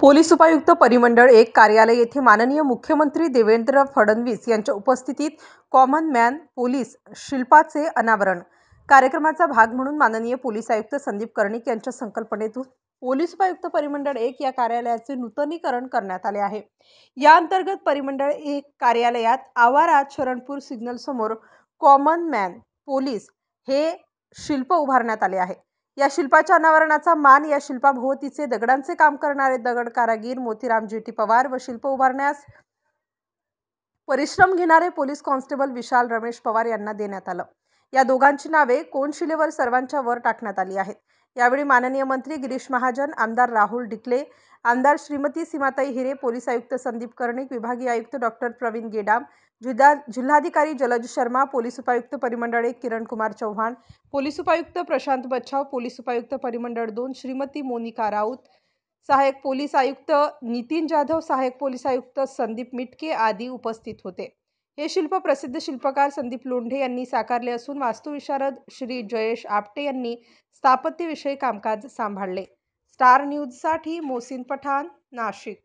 Police उपायुक्त परिमंडळ 1 कार्यालय येथे माननीय मुख्यमंत्री देवेंद्र फडणवीस यांच्या उपस्थितीत कॉमन मॅन पोलीस शिल्पाचे अनावरण. कार्यक्रमाचा भाग म्हणून माननीय पोलीस आयुक्त संदीप कर्णिक यांच्या संकल्पनेतून पोलीस उपायुक्त परिमंडळ 1 या कार्यालयाचे नूतनीकरण करण्यात आले आहे. या अंतर्गत परिमंडळ 1 कार्यालयात आवारात शरणपूर सिग्नल समोर कॉमन मॅन पोलीस हे शिल्प उभारण्यात आले आहे. या शिल्पाच्या अनावरणाचा मान या शिल्पाभोवतीचे दगडांचे काम करणारे दगड कारागीर मोतीराम जीटी पवार व शिल्प उभारण्यास परिश्रम घेणारे पोलीस कॉन्स्टेबल विशाल रमेश पवार यांना देण्यात आलं. या दोघांची नावे कोनशिलेवर सर्वांच्या वर टाकण्यात आली आहेत. यावेळी माननीय मंत्री गिरीश महाजन, आमदार राहुल डिकले, आमदार श्रीमती सीमाताई हिरे, पोलीस आयुक्त संदीप कर्णिक, विभागीय आयुक्त डॉक्टर प्रवीण गेडाम, जिल्हाधिकारी जलज शर्मा, पोलीस उपायुक्त परिमंडळ 1 किरण कुमार चौहान, पोलीस उपायुक्त प्रशांत बच्छाव, पोलीस उपायुक्त परिमंडळ 2 श्रीमती मोनिका राऊत, सहाय्यक पोलीस आयुक्त नितीन जाधव, सहाय्यक पोलीस आयुक्त संदीप मिटके आदी उपस्थित होते. हे शिल्प प्रसिद्ध शिल्पकार संदीप लोंढे यांनी साकारले असून वास्तुविशारद श्री जयेश आपटे यांनी स्थापत्यविषयी कामकाज सांभाळले. स्टार न्यूजसाठी मोहसिन पठाण, नाशिक.